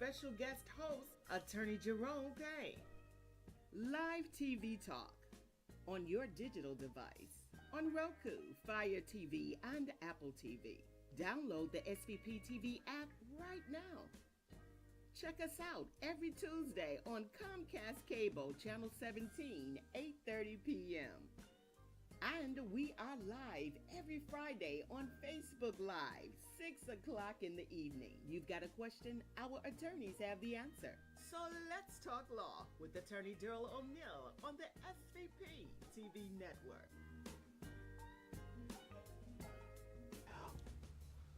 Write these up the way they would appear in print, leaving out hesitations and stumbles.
special guest host, Attorney Jerome Payne. Live TV talk on your digital device, on Roku, Fire TV, and Apple TV. Download the SVP TV app right now. Check us out every Tuesday on Comcast Cable, Channel 17, 8:30 p.m. And we are live every Friday on Facebook Live, 6 o'clock in the evening. You've got a question? Our attorneys have the answer. So let's talk law with Attorney Daryl O'Neill on the SVP TV network.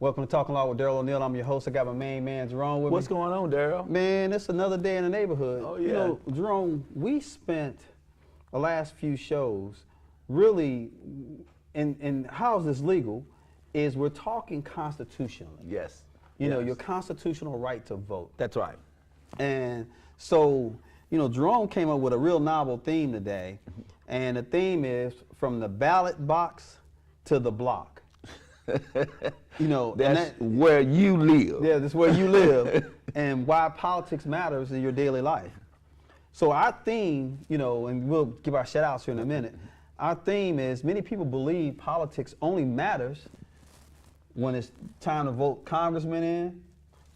Welcome to Talking Law with Daryl O'Neill. I'm your host. I got my main man, Jerome, with What's me. going on, Daryl? Man, it's another day in the neighborhood. Oh, yeah. You know, Jerome, we spent the last few shows really, and how is this legal, is we're talking constitutionally. Yes. You know, your constitutional right to vote. That's right. And so, you know, Jerome came up with a real novel theme today, and the theme is from the ballot box to the block. You know, That's where you live. Yeah, that's where you live, and why politics matters in your daily life. So our theme, you know, and we'll give our shout outs here in a minute. Our theme is many people believe politics only matters when it's time to vote congressman in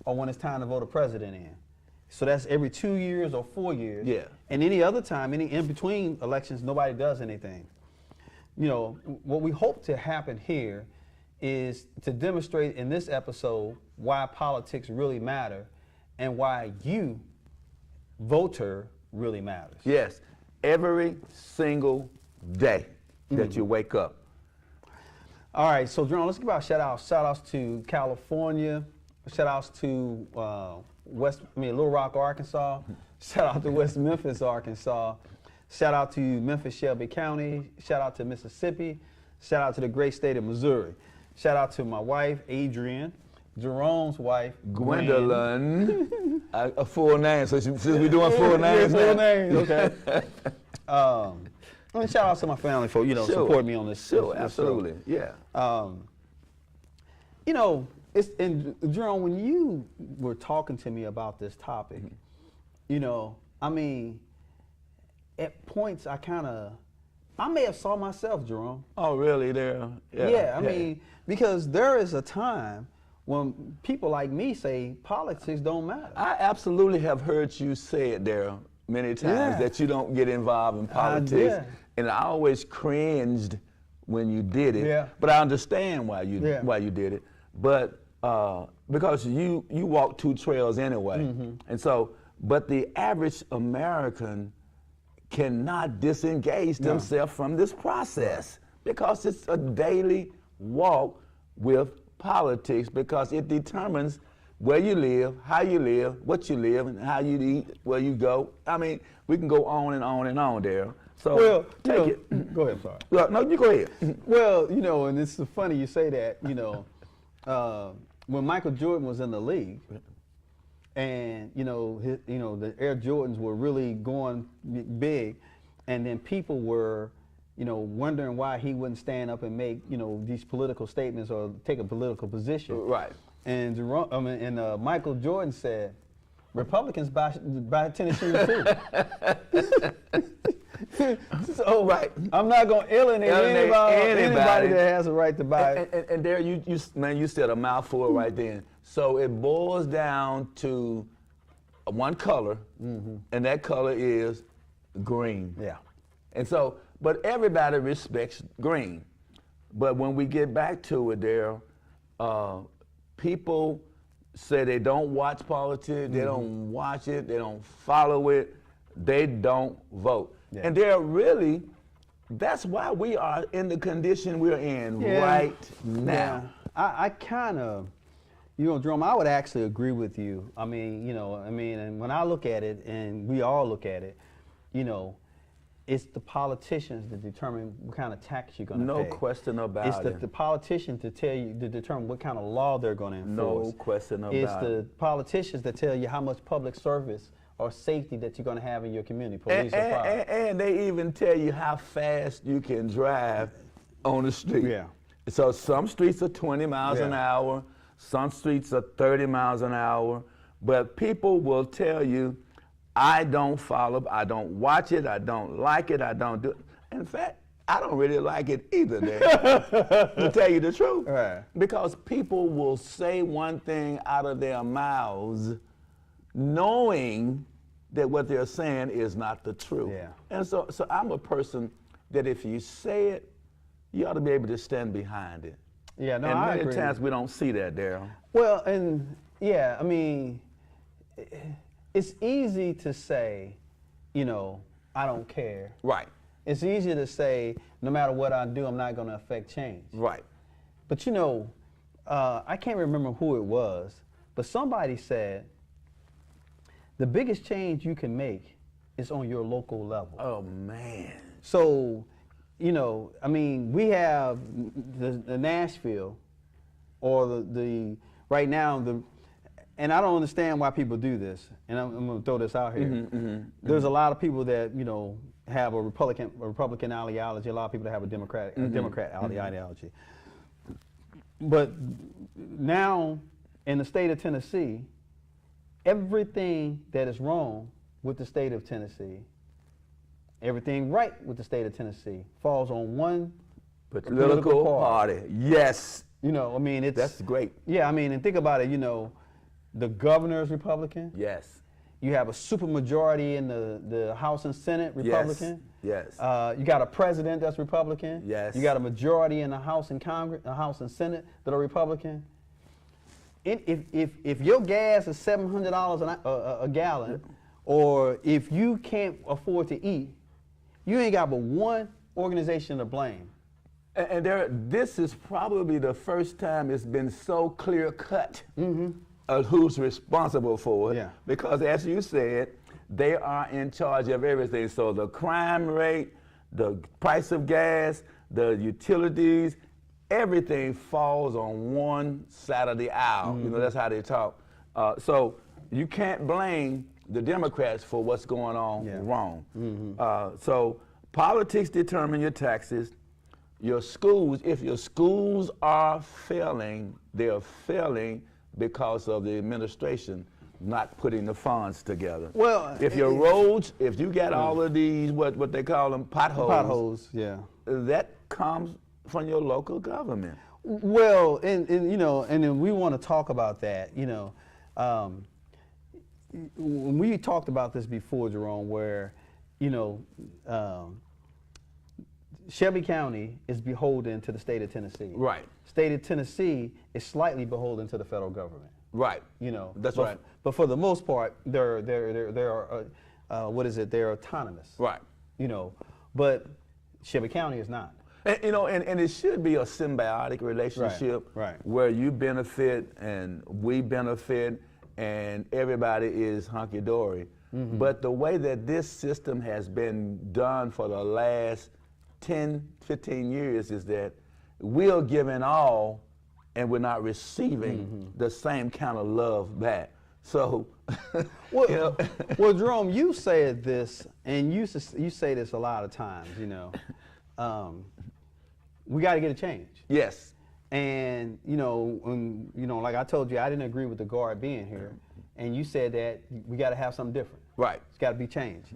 or when it's time to vote a president in. So that's every 2 years or 4 years. Yeah. And any other time, any in between elections, nobody does anything. You know, what we hope to happen here is to demonstrate in this episode why politics really matter and why you, voter, really matters. Yes. Every single day that you wake up. All right, so Jerome, let's give our shout outs. Shout outs to California. Shout outs to Little Rock, Arkansas. Shout out to West Memphis, Arkansas. Shout out to Memphis, Shelby County. Shout out to Mississippi. Shout out to the great state of Missouri. Shout out to my wife, Adrian. Jerome's wife, Gwendolyn. A full name, so since we're doing full names. Yeah, full names, okay. And shout out to my family for, you know, support me on this. Sure, this absolutely, show. yeah. You know, and Jerome, when you were talking to me about this topic, you know, I mean, at points I may have saw myself, Jerome. Oh, really, there? Yeah, I mean, because there is a time when people like me say politics don't matter. I absolutely have heard you say it there many times, that you don't get involved in politics. And I always cringed when you did it. Yeah. But I understand why you did it. But because you walk two trails anyway. And so, but the average American cannot disengage themselves from this process because it's a daily walk with politics, because it determines where you live, how you live, what you live, and how you eat, where you go. I mean, we can go on and on and on there. So well, take it. Go ahead, I'm sorry. No, you go ahead. Well, you know, and it's funny you say that, you know, when Michael Jordan was in the league, and you know, the Air Jordans were really going big, and then people were, you know, wondering why he wouldn't stand up and make, you know, these political statements or take a political position. Right. And Michael Jordan said, Republicans buy tennis shoes too. So right. I'm not going to alienate anybody that has a right to buy it. And there, you said a mouthful right then. So it boils down to one color, and that color is green. Yeah. And so, but everybody respects green. But when we get back to it there, people say they don't watch politics, they don't watch it, they don't follow it, they don't vote. Yeah. And they're really, that's why we are in the condition we're in right now. Yeah. I kind of, you know, Jerome, I would actually agree with you. I mean, and when I look at it, and we all look at it, you know, it's the politicians that determine what kind of tax you're going to pay. No question about it. It's the politicians to determine what kind of law they're going to enforce. No question about it. It's the politicians that tell you how much public service or safety that you're going to have in your community, police or fire. And they even tell you how fast you can drive on the street. Yeah. So some streets are 20 miles an hour, some streets are 30 miles an hour, But people will tell you, I don't follow, I don't watch it, I don't like it, I don't do it. In fact, I don't really like it either, Dave, to tell you the truth. Right. Because people will say one thing out of their mouths knowing that what they're saying is not the truth. Yeah. And so I'm a person that if you say it, you ought to be able to stand behind it. Yeah, no, and I many agree. times we don't see that, Daryl. Well, and yeah, I mean, it's easy to say, you know, I don't care. Right. It's easy to say, no matter what I do, I'm not going to affect change. Right. But you know, I can't remember who it was, but somebody said, the biggest change you can make is on your local level. Oh, man. So, you know, I mean, we have the Nashville, or the right now, and I don't understand why people do this, and I'm going to throw this out here. There's a lot of people that, you know, have a Republican ideology, a lot of people that have a Democrat ideology. But now, in the state of Tennessee, everything that is wrong with the state of Tennessee, everything right with the state of Tennessee falls on one political party. Yes. You know, I mean, That's great. Yeah, I mean, and think about it, you know, the governor is Republican. Yes. You have a supermajority in the House and Senate Republican. Yes. You got a president that's Republican. Yes. You got a majority in the House and Congress, the House and Senate that are Republican. If your gas is $700 a gallon, or if you can't afford to eat, you ain't got but one organization to blame. And this is probably the first time it's been so clear cut of who's responsible for it. Yeah. Because as you said, they are in charge of everything. So the crime rate, the price of gas, the utilities, everything falls on one side of the aisle. You know, that's how they talk. So you can't blame the Democrats for what's going on wrong. So politics determine your taxes. Your schools, if your schools are failing, they're failing because of the administration not putting the funds together. Well, if your roads, if you got all of these, what they call them, potholes, yeah. that comes from your local government. Well, and you know, and then we want to talk about that, you know. When we talked about this before, Jerome, where, you know, Shelby County is beholden to the state of Tennessee. Right. State of Tennessee is slightly beholden to the federal government. Right. You know. That's right. But for the most part, they're autonomous. Right. You know, but Shelby County is not. And, you know, and it should be a symbiotic relationship Right. where you benefit and we benefit and everybody is hunky-dory. But the way that this system has been done for the last 10, 15 years is that we're giving all and we're not receiving the same kind of love back. So, well, you know. Well, Jerome, you said this, and you say this a lot of times, you know. We got to get a change. Yes. And, you know, when, you know, like I told you, I didn't agree with the guard being here. And you said that we got to have something different. Right. It's got to be changed.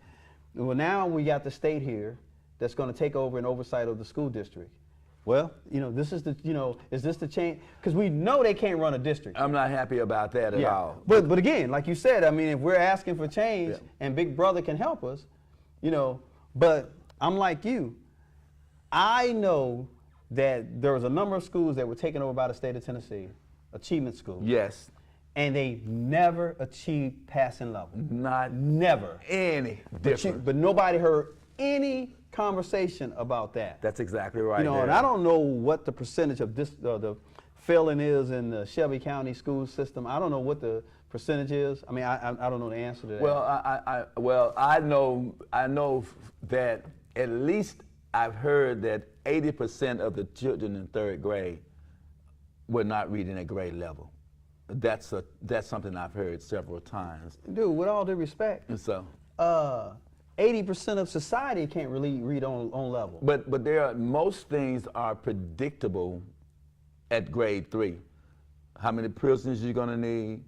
Well, now we got the state here that's going to take over an oversight of the school district. Well, you know, this is the, you know, is this the change? Because we know they can't run a district. I'm not happy about that at all. But again, like you said, I mean, if we're asking for change and Big Brother can help us, you know, but I'm like you. I know that there was a number of schools that were taken over by the state of Tennessee, achievement schools. Yes. And they never achieved passing level. Never. Any different. But nobody heard any conversation about that. That's exactly right. You know, and I don't know what the percentage of this, the failing is in the Shelby County school system. I don't know what the percentage is. I mean, I don't know the answer to that. Well, I know that at least I've heard that 80% of the children in third grade were not reading at grade level. That's something I've heard several times. Dude, with all due respect. And so. 80% of society can't really read on level. But most things are predictable at grade 3. How many prisons you're gonna need,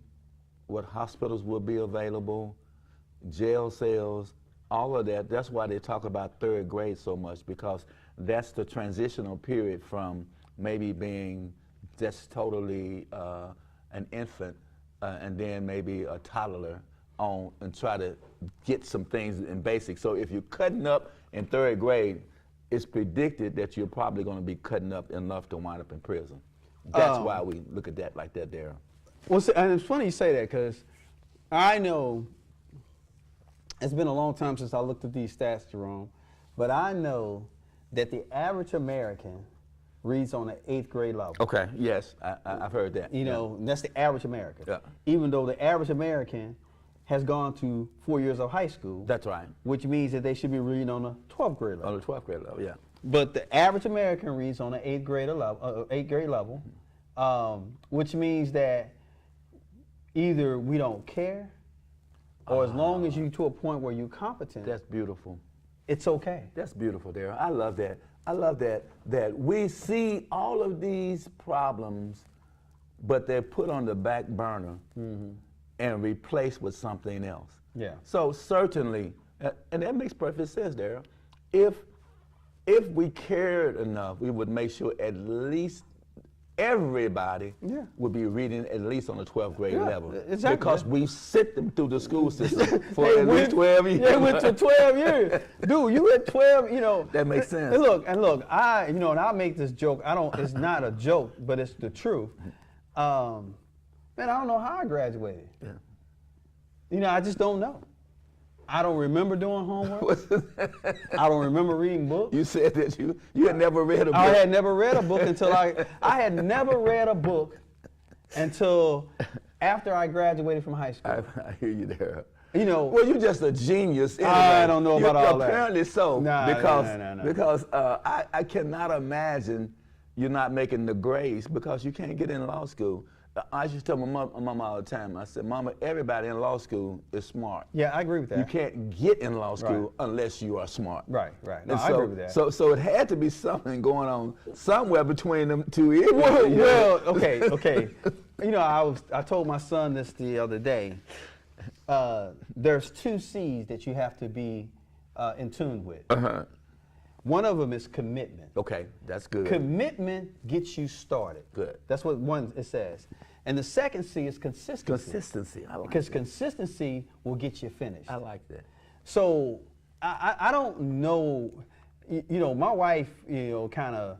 what hospitals will be available, jail cells, all of that. That's why they talk about third grade so much, because that's the transitional period from maybe being just totally an infant and then maybe a toddler on and try to get some things in basic. So if you're cutting up in third grade, it's predicted that you're probably going to be cutting up enough to wind up in prison. That's why we look at that like that there. Well, and it's funny you say that, because I know it's been a long time since I looked at these stats, Jerome, but I know that the average American reads on an 8th grade level. Okay, yes, I've heard that. You know, that's the average American. Yeah. Even though the average American has gone to 4 years of high school. That's right. Which means that they should be reading on a 12th grade level. On the 12th grade level, yeah. But the average American reads on an 8th grade level, which means that either we don't care, or as long as you're to a point where you're competent. That's beautiful. It's okay. That's beautiful, Darryl. I love that. I love that we see all of these problems, but they're put on the back burner and replaced with something else. Yeah. So certainly, and that makes perfect sense, Darryl. If we cared enough, we would make sure at least everybody would be reading at least on the 12th grade level. Exactly. Because we sit them through the school system for at least 12 years. They went to 12 years. Dude, you at 12, you know. That makes sense. And look, you know, and I'll make this joke. It's not a joke, but it's the truth. Man, I don't know how I graduated. Yeah. You know, I just don't know. I don't remember doing homework. I don't remember reading books. You said that you had never read a book. I had never read a book until I had never read a book until after I graduated from high school. I hear you there. You know, well, you're just a genius. Anyway. I don't know about all that. Apparently so, No. because I cannot imagine you're not making the grades because you can't get in law school. I used to tell my mama all the time, I said, Mama, everybody in law school is smart. Yeah, I agree with that. You can't get in law school unless you are smart. Right. No, I agree with that. So it had to be something going on somewhere between them two ears. Well, okay. You know, I told my son this the other day. There's 2 C's that you have to be in tune with. One of them is commitment. Okay, that's good. Commitment gets you started. Good. That's what it says. And the second C is consistency. Consistency, I like because that. Consistency will get you finished. I like that. So I don't know, you know, my wife, you know, kind of,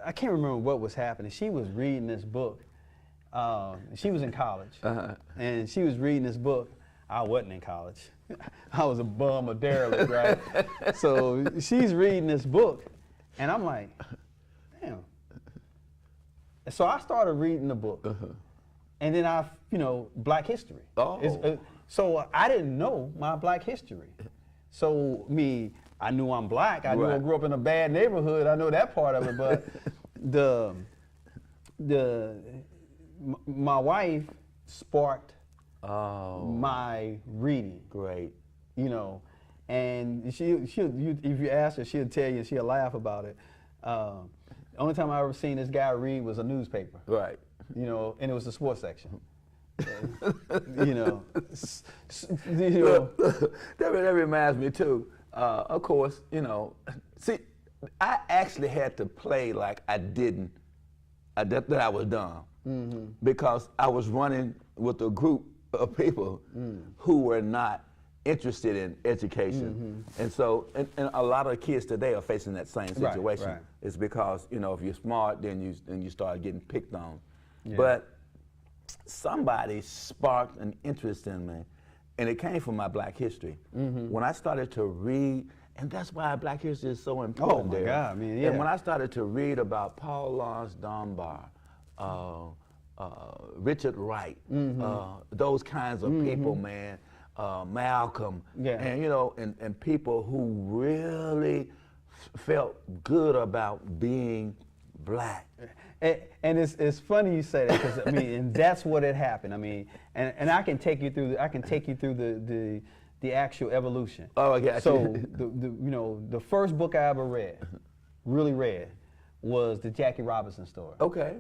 I can't remember what was happening. She was reading this book. She was in college, and she was reading this book. I wasn't in college. I was a bum, a derelict, right? So she's reading this book, and I'm like, damn. So I started reading the book, and then Black history. Oh. So I didn't know my Black history. So I knew I'm Black. I knew I grew up in a bad neighborhood. I know that part of it, but my wife sparked my reading. Great. You know, and if you ask her, she'll tell you, she'll laugh about it. The only time I ever seen this guy read was a newspaper. Right. You know, and it was the sports section. That reminds me too. Of course, you know, see, I actually had to play like I didn't, that I was dumb, because I was running with a group of people who were not interested in education, and so and a lot of kids today are facing that same situation. Right. It's because, you know, if you're smart, then you start getting picked on. Yeah. But somebody sparked an interest in me, and it came from my Black history. When I started to read, and that's why Black history is so important. Oh my God, man, yeah. And when I started to read about Paul Laurence Dunbar, Richard Wright, those kinds of people, man, Malcolm, and you know, and people who really felt good about being Black. And it's funny you say that, because I mean, and that's what had happened. I mean, and I can take you through the actual evolution. Oh, I got you. So the first book I ever really read, was the Jackie Robinson story. Okay.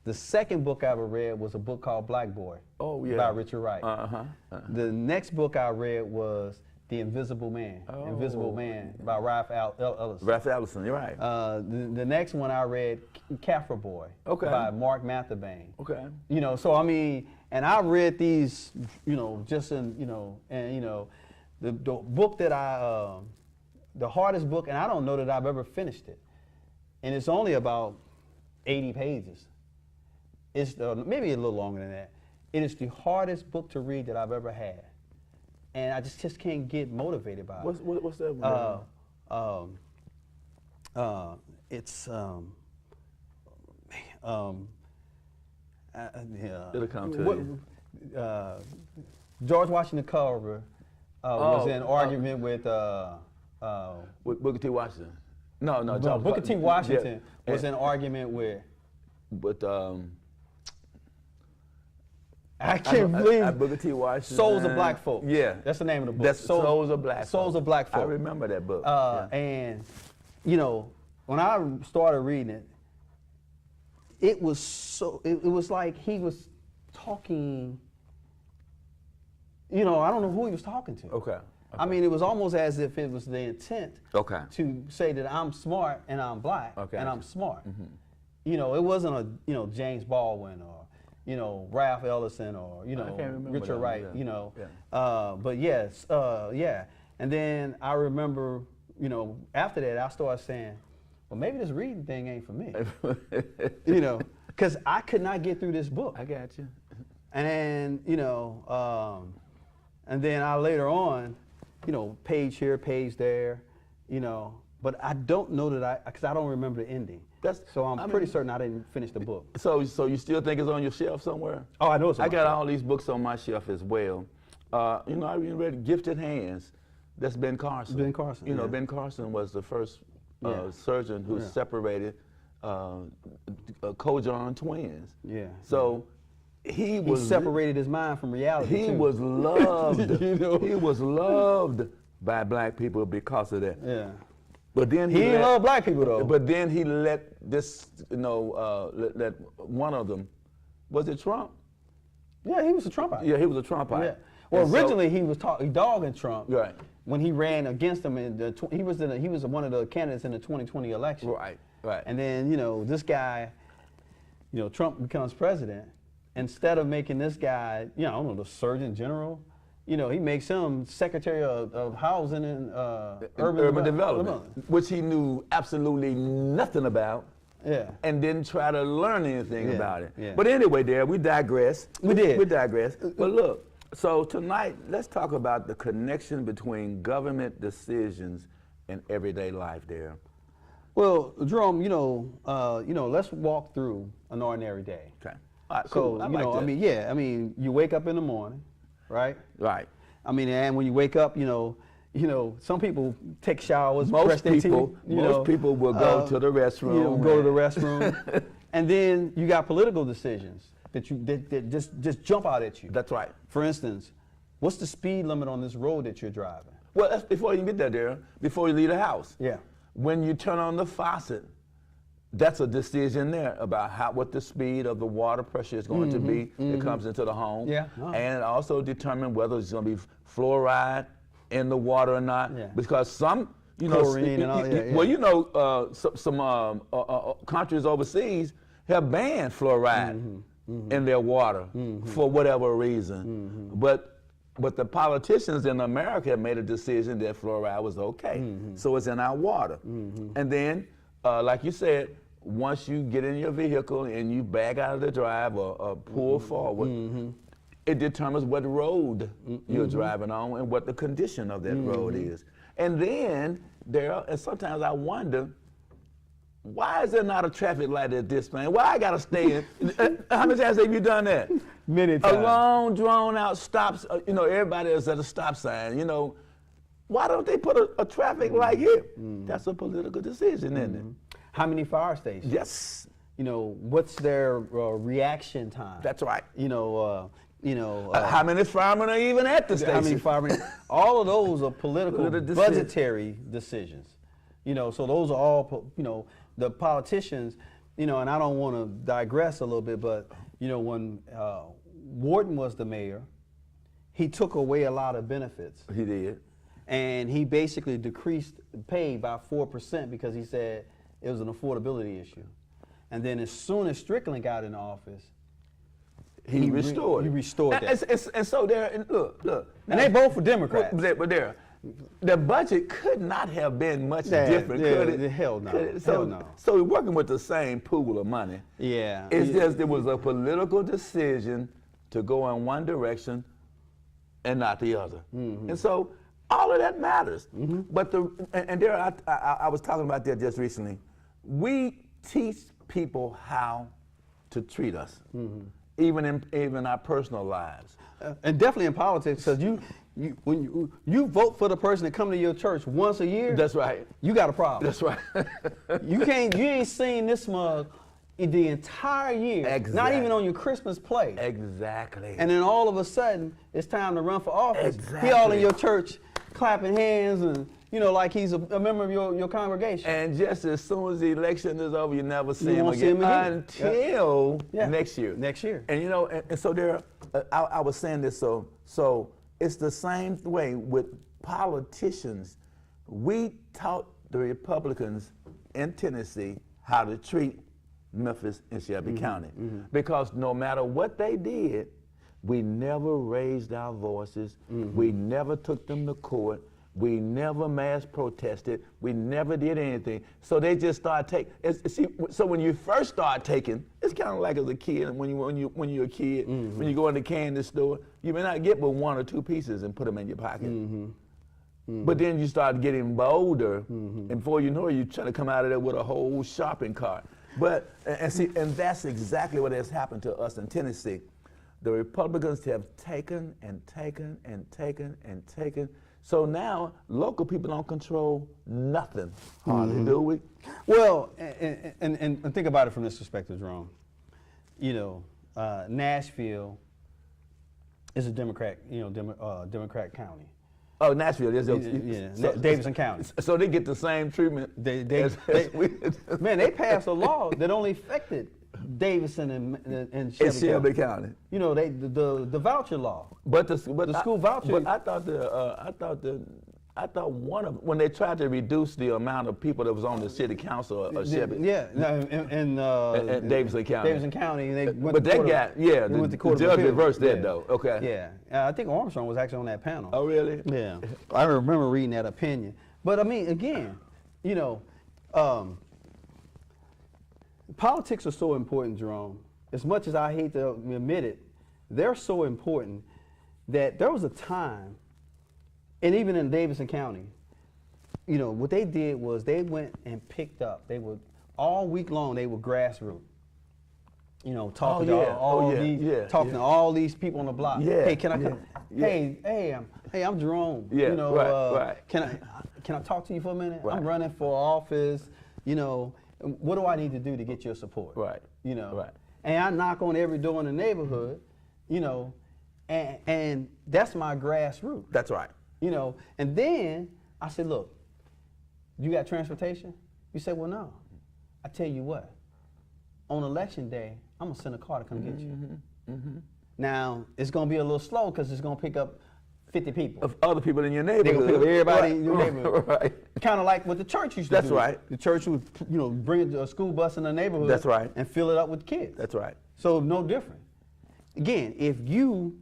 The second book I ever read was a book called Black Boy. Oh, yeah. By Richard Wright. Uh-huh. The next book I read was The Invisible Man. Invisible Man by Ralph Ellison. Ralph Ellison, you're right. The next one I read, Kaffir Boy. Okay. By Mark Matherbane. Okay. You know, so I mean, and I read these, you know, just in, you know, and you know, the book that the hardest book, and I don't know that I've ever finished it, and it's only about 80 pages. It's maybe a little longer than that. It is the hardest book to read that I've ever had, and I just can't get motivated by it. What's that one? It's yeah. It'll come to you. George Washington Carver was in argument with Booker T. Washington. No, Booker T. Washington was in argument with. But I can't believe Booker T. Washington. Souls of Black Folk. Yeah, that's the name of the book. That's Souls of Black Folk. Souls of Black Folk. I remember that book. And you know, when I started reading it, it was so. It was like he was talking. You know, I don't know who he was talking to. Okay. I mean, it was almost as if it was the intent Okay. to say that I'm smart and I'm black and I'm smart. Mm-hmm. You know, it wasn't a James Baldwin or Ralph Ellison or Richard Wright. Yeah. You know, Yeah. but yes, yeah. And then I remember, after that I started saying, well, maybe this reading thing ain't for me. Because I could not get through this book. I got you. And and then I later on, page here, page there, but I don't know that because I don't remember the ending. So I'm pretty certain I didn't finish the book. So you still think it's on your shelf somewhere? Oh, I know it's on I my got shelf. all these books on my shelf as well. I even read Gifted Hands. That's Ben Carson. Ben Carson. Yeah. Ben Carson was the first surgeon who separated Kojon twins. Yeah. So he separated his mind from reality. He too. was loved. He was loved by black people because of that. Yeah. But then he didn't love black people though. But then he let this, let one of them, was it Trump? Yeah, he was a Trumpite. Yeah, he was a Trumpite. Yeah. Well, originally he was dogging Trump. Right. When he ran against him he was one of the candidates in the 2020 election. Right. Right. And then this guy, Trump becomes president. Instead of making this guy, I don't know, the Surgeon General, he makes him Secretary of Housing and Urban Development, which he knew absolutely nothing about. Yeah. And didn't try to learn anything about it. Yeah. But anyway, we digress. We did. We digress. But look, so tonight, let's talk about the connection between government decisions and everyday life there. Well, Jerome, let's walk through an ordinary day. Okay. All right, cool. So, I like that. You wake up in the morning, right? Right. And when you wake up, some people take showers, brush their teeth. Most people will go to the restroom. Go to the restroom. And then you got political decisions that just jump out at you. That's right. For instance, what's the speed limit on this road that you're driving? Well, that's before you get there, before you leave the house. Yeah. When you turn on the faucet, that's a decision there about what the speed of the water pressure is going to be that comes into the home. Yeah. And also determine whether it's going to be fluoride in the water or not. Yeah. Because some, chlorine and all, well, some countries overseas have banned fluoride in their water for whatever reason. But the politicians in America have made a decision that fluoride was okay. So it's in our water. And then, like you said, once you get in your vehicle and you back out of the drive or pull forward, it determines what road you're driving on and what the condition of that road is. And then and sometimes I wonder, why is there not a traffic light at this point? Why I gotta stay in? How many times have you done that? Many times. A long, drawn out stops. Everybody is at a stop sign. Why don't they put a traffic light here? That's a political decision, isn't it? How many fire stations? Yes. What's their reaction time? That's right. How many firemen are even at the station? How many firemen? All of those are political, budgetary decisions. So those are all, the politicians, and I don't want to digress a little bit, but when Wharton was the mayor, he took away a lot of benefits. He did. And he basically decreased pay by 4% because he said it was an affordability issue. And then as soon as Strickland got in office, he restored. He restored that. And so there, and look. And they both were Democrats. But the budget could not have been much different, could it? Hell no. So, hell no. So we're working with the same pool of money. Yeah. It's just it was a political decision to go in one direction and not the other. Mm-hmm. And so all of that matters. Mm-hmm. But I was talking about that just recently. We teach people how to treat us, even in our personal lives. And definitely in politics, because when you vote for the person that come to your church once a year, That's right. you got a problem. That's right. You ain't seen this mug in the entire year, not Exactly. even on your Christmas play. Exactly. And then all of a sudden, it's time to run for office. Exactly. He all in your church clapping hands and, like he's a member of your congregation. And just as soon as the election is over, you never see You him won't see again him again. until Yeah. next year. Next year. And and so there, I was saying this, so it's the same way with politicians. We taught the Republicans in Tennessee how to treat Memphis and Shelby County. Because no matter what they did, we never raised our voices. We never took them to court. We never mass protested. We never did anything. So they just start taking. So when you first start taking, it's kind of like as a kid. When you're a kid, when you go in the candy store, you may not get but 1 or 2 pieces and put them in your pocket. But then you start getting bolder, and before you know it, you're trying to come out of there with a whole shopping cart. But and that's exactly what has happened to us in Tennessee. The Republicans have taken and taken and taken and taken. So now local people don't control nothing, hardly, do we? Well, and think about it from this perspective, Jerome. Nashville is a Democrat, Democrat county. Oh, Nashville. Davidson County. So they get the same treatment. Man, they passed a law that only affected Davidson and Shelby County. The voucher law. But the school voucher. But I thought when they tried to reduce the amount of people that was on the city council of Shelby. In Davidson County. Davidson County, they went but to that court. got the judge reversed that though. Okay. Yeah, I think Armstrong was actually on that panel. Oh really? Yeah, I remember reading that opinion. But I mean, again, politics are so important, Jerome. As much as I hate to admit it, they're so important that there was a time, and even in Davidson County, what they did was they went and picked up. They would all week long. They were grassroots. Talking to all these people on the block. Yeah. Hey, can I come? Yeah. Hey, I'm Jerome. Yeah. Right. Can I talk to you for a minute? Right. I'm running for office. What do I need to do to get your support? Right. Right. And I knock on every door in the neighborhood. And that's my grassroots. That's right. And then I said, look, you got transportation? You say, well, no. I tell you what, on election day, I'm gonna send a car to come get you. Now, it's gonna be a little slow because it's gonna pick up 50 people. Of other people in your neighborhood. They're gonna pick up everybody in your neighborhood. Right. Kind of like what the church used to do. That's right. The church would, bring a school bus in the neighborhood. That's right. And fill it up with kids. That's right. So no different. Again, if you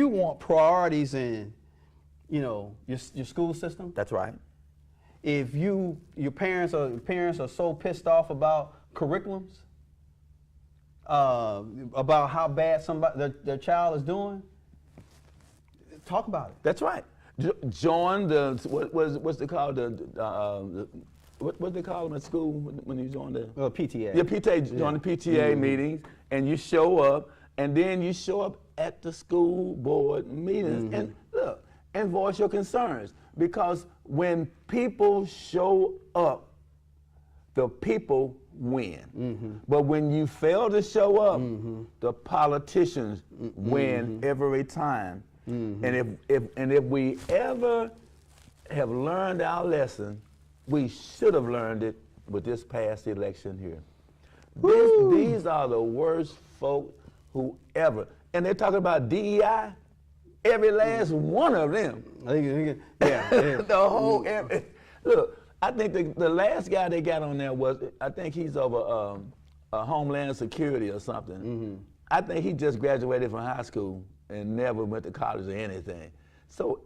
want priorities in, your school system. That's right. If your parents are so pissed off about curriculums, about how bad their child is doing, talk about it. That's right. Join what's they called what they call them at school when you join the PTA. Yeah, PTA. Join the PTA meetings, and you show up, and then you show up at the school board meetings, and look and voice your concerns, because when people show up, the people win. But when you fail to show up, the politicians win every time. And if we ever have learned our lesson, we should have learned it with this past election here. These are the worst folk who ever. And they're talking about DEI. Every last one of them. Yeah. The whole. Look, I think the last guy they got on there I think he's over Homeland Security or something. Mm-hmm. I think he just graduated from high school and never went to college or anything. So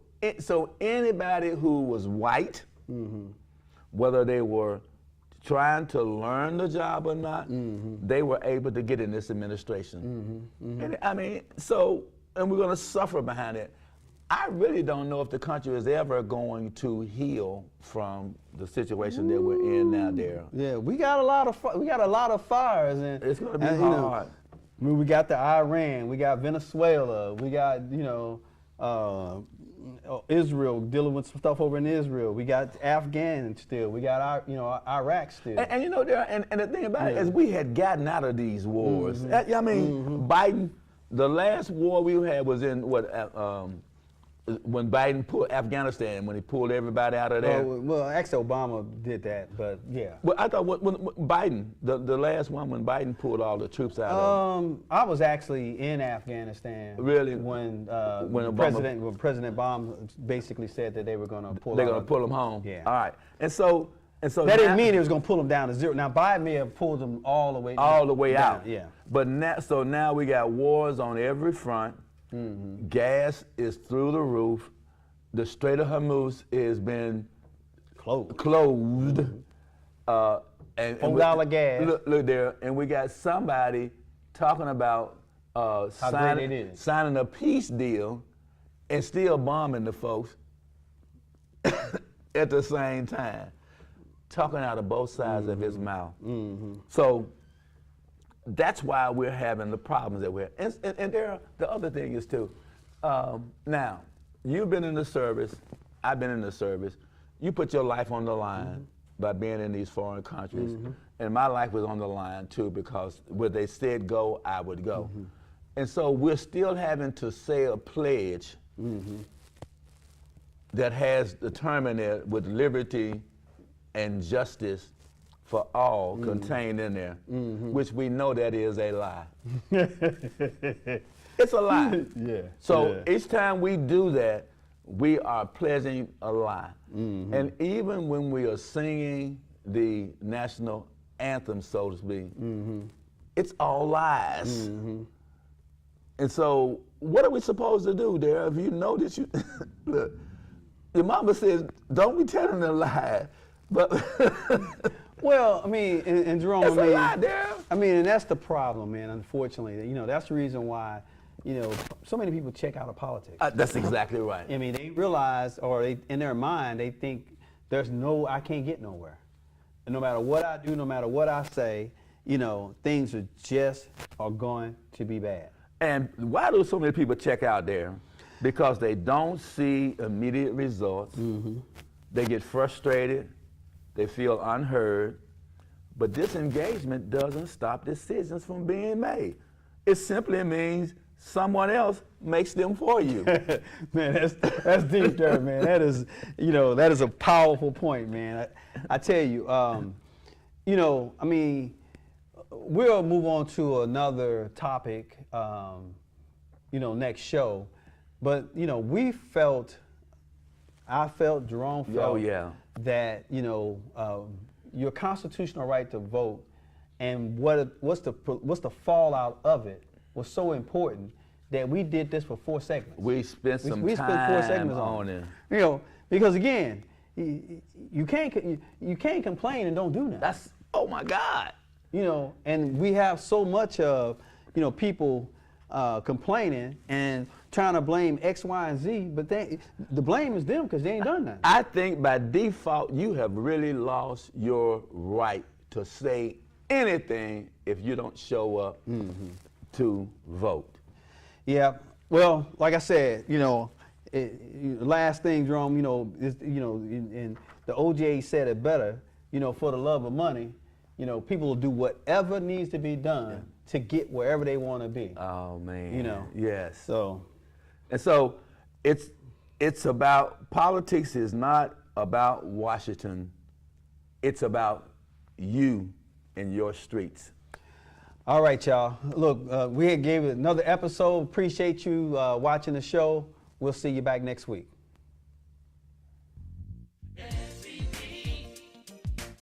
anybody who was white, mm-hmm. whether they were trying to learn the job or not, mm-hmm. they were able to get in this administration. Mm-hmm. Mm-hmm. And I mean, and we're gonna suffer behind it. I really don't know if the country is ever going to heal from the situation that we're in now, Daryl. Yeah, we got a lot of fires, and it's gonna be hard. I mean, we got the Iran, we got Venezuela, we got Israel, dealing with some stuff over in Israel. We got Afghan still. We got Iraq still. And the thing about it is, we had gotten out of these wars. Mm-hmm. I mean, mm-hmm. Biden. The last war we had was in when Biden pulled Afghanistan, when he pulled everybody out of there. Well, actually Obama did that, but yeah. Well, I thought when Biden, the last one when Biden pulled all the troops out of I was actually in Afghanistan. Really? When President Obama basically said that they were going to pull. They're going to pull them home. Yeah. All right. And so that didn't mean it was going to pull them down to zero. Now Biden may have pulled them all the way down. Out. Yeah. But now we got wars on every front. Mm-hmm. Gas is through the roof. The Strait of Hormuz has been closed. Mm-hmm. And $4 gas. Look there, and we got somebody talking about signing a peace deal and still bombing the folks at the same time, talking out of both sides mm-hmm. of his mouth. Mm-hmm. So that's why we're having the problems that we're and there. The other thing is too. Now, you've been in the service. I've been in the service. You put your life on the line mm-hmm. by being in these foreign countries, mm-hmm. and my life was on the line too, because where they said go, I would go. Mm-hmm. And so we're still having to say a pledge mm-hmm. that has determined it with liberty and justice for all mm-hmm. contained in there, mm-hmm. which we know that is a lie. It's a lie. Yeah. So each time we do that, we are pledging a lie. Mm-hmm. And even when we are singing the national anthem, so to speak, mm-hmm. it's all lies. Mm-hmm. And so what are we supposed to do there? If you know that you, look, your mama says, don't be telling a lie, but well, I mean, and Jerome, it's a lie, Daryl. I mean, and that's the problem, man. Unfortunately, that's the reason why, so many people check out of politics. That's exactly right. I mean, they realize, or in their mind, they think I can't get nowhere. And no matter what I do, no matter what I say, things are going to be bad. And why do so many people check out there? Because they don't see immediate results. Mm-hmm. They get frustrated. They feel unheard. But disengagement doesn't stop decisions from being made. It simply means someone else makes them for you. Man, that's deep there, man. That is a powerful point, man. I tell you, I mean, we'll move on to another topic, next show. But, I felt, Jerome felt that, your constitutional right to vote and what's the fallout of it was so important that we did this for 4 segments. We spent some time spent 4 segments on it. Because again, you can't complain and don't do nothing. Oh my God. And we have so much of, people complaining and trying to blame X, Y, and Z, but the blame is them because they ain't done nothing. I think by default, you have really lost your right to say anything if you don't show up mm-hmm. to vote. Yeah, well, like I said, last thing, Jerome, is, and the OJ said it better, for the love of money, people will do whatever needs to be done to get wherever they want to be. Oh man. Yes. So it's about, politics is not about Washington. It's about you and your streets. All right, y'all. Look, we gave it another episode. Appreciate you watching the show. We'll see you back next week.